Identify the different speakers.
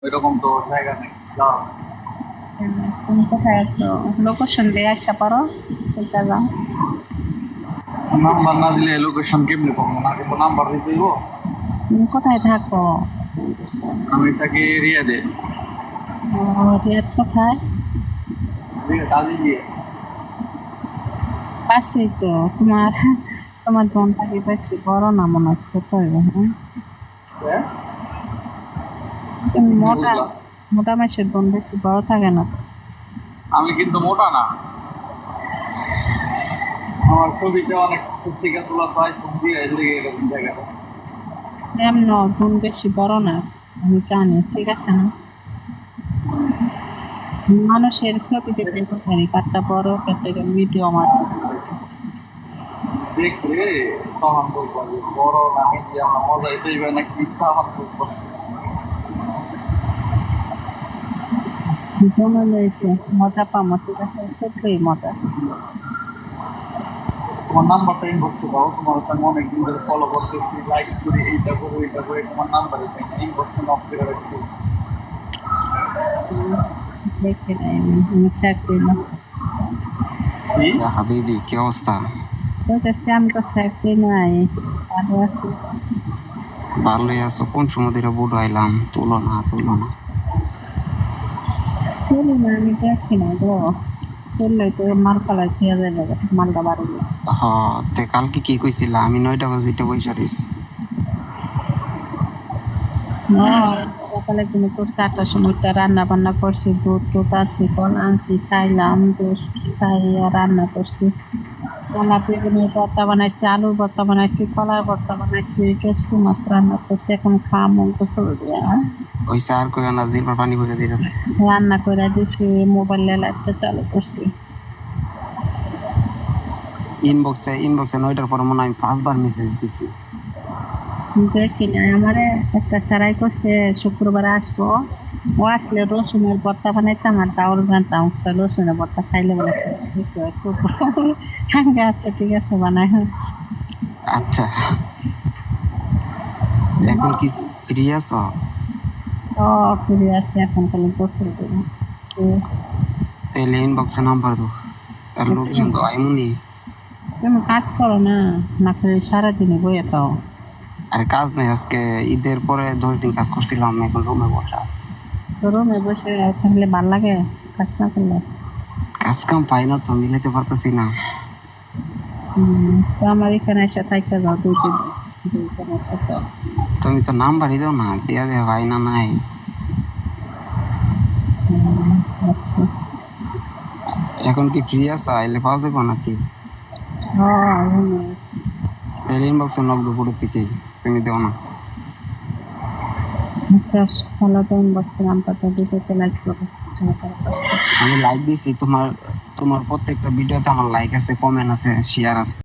Speaker 1: ওইরকম তো জায়গা নেই যাও।
Speaker 2: তুমি কোথায় আছো? লোকেশন দিয়ে আসা পারো, সেটা যাও।
Speaker 1: নাম্বার না দিলে লোকেশন কেমনি পাবো? না কিন্তু নাম্বার দিতে হইব।
Speaker 2: তুমি কোথায় থাকো?
Speaker 1: আমি থাকি এরিয়াতে।
Speaker 2: রিয়াদ কোথায়?
Speaker 1: কাজে গিয়ে
Speaker 2: পাশেই তো। তোমার তোমার বোনটা কি বেশি বড় না মনে হয় ছোট হইব? হ্যাঁ,
Speaker 1: হ্যাঁ?
Speaker 2: তুমি
Speaker 1: কি
Speaker 2: মোটা।
Speaker 1: বুঝলাম?
Speaker 2: মোটা মাসের বোন বেশি বড় থাকে না তো।
Speaker 1: আমি কিন্তু মোটা না। আমার ছবিটা অনেক ছোট থেকে তোলা, তো আইফোন দিয়ে লেগে এরকম জায়গাটা।
Speaker 2: এমন বোন বেশি বড় না, আমি জানি, ঠিক আছে না? মানুষের ছবি দেখলে তো জানি কাঠটা বড় কাঠটা মিডিয়াম আছে।
Speaker 1: দেখলে তখন বলবো যে বড় না মিডিয়াম না মজাই পাইবে নাকি, তখন বুঝবো।
Speaker 2: কেমন হয়েছে? মজা পামো, ঠিক আছে, খুবই মজা।
Speaker 1: তোমার নাম্বারটা ইনবক্সে দাও, তোমার ওটা আমি অনেকদিন ধরে ফলো করতেছি, লাইক করি, এইটা করি ওইটা করে, তোমার নাম্বারে ইনবক্সে নক করে রাখছি।
Speaker 2: দেখে নাই আমি সেভ দিলাম।
Speaker 1: কি?
Speaker 3: হাবিবি, কি অবস্থা?
Speaker 2: বলতেছি আমি তো সেভ দিই নাই, ভালো আছি।
Speaker 3: ভালোই আছো? কোন সময় ধরে বুড়ো আইলাম, তুলো না তুলো না।
Speaker 2: তুলি না, আমি দেখি না গো। তুললে তো মাল পালা খেয়ে যাবে, মালটা বাড়বে।
Speaker 3: হ, তে কালকে কি কইছিলা? আমি 9টা বাজে এটা বইসা রইছি।
Speaker 2: সকালে তুমি করছি 8টার সময়, রান্না বান্না করছি, দুধ টুধ আনছি, ফল আনছি, খাইলাম, জুস খাইয়া রান্না করছি। কলা বেগুনের ভর্তা বানাইছি, আলুর ভর্তা বানাইছি, কলার ভর্তা বানাইছি, কেঁচু মাছ রান্না করছি, এখন খামো গোসল দিয়া।
Speaker 3: ওই স্যার কই না, জিরবার পানি করে দিতেছে।
Speaker 2: রান্না করে দিছি, মোবাইলে লাইটটা চালু করছি।
Speaker 3: ইনবক্সে 9টার পরে মনে হয় আমি 5বার মেসেজ দিছি।
Speaker 2: দেখি না, আমারে একটা সারাই করছে শুক্রবার আসবো। ও আসলে রসুনের ভর্তা বানাইতাম আর ডাউল বানাতাম, রসুনের ভর্তা খাইলে বলে বেশি হয় শুক্র। আচ্ছা ঠিক আছে, বানাই।
Speaker 3: আচ্ছা, এখন কি ফ্রি আছো?
Speaker 2: ও ফিরে আসি, এখন খালি গোসল দেবো।
Speaker 3: তাহলে ইনবক্সে নাম্বার দাও, আর লোকেশন দাও, আইমুনি।
Speaker 2: তুমি কাজ করো না, না করে সারাদিনে বইয়ে থাও।
Speaker 3: আরে কাজ নাই, আজকে ঈদের পরে 10 দিন কাজ করছিলাম, এখন রুমে বসে আছি।
Speaker 2: তো রুমে বসে থাকলে ভাল লাগে কাজ না করলে?
Speaker 3: কাজ কাম পাই না তো, মিলাতে পারতেছি না।
Speaker 2: তো আমার এখানে এসে থাকতে যাও 2 দিন, 2 দিনের সাথে।
Speaker 3: তুমি তো নাম্বারই দাও না, দেয়া দেয়া হয় না নাই।
Speaker 2: আচ্ছা।
Speaker 3: এখন কি ফ্রি আছো? আইলে পাওয়া যাবো নাকি?
Speaker 2: হ্যাঁ, রুমে আছি।
Speaker 3: তাহলে ইনবক্সে নক দেবো পুরো থেকেই, তুমি দেও না।
Speaker 2: আচ্ছা, ফলো টাইম বক্সে নাম্বারটা ভিডিওতে লাইক করো।
Speaker 3: আমি লাইক দিছি, তোমার তোমার প্রত্যেকটা ভিডিওতে আমার লাইক আছে, কমেন্ট আছে, শেয়ার আছে।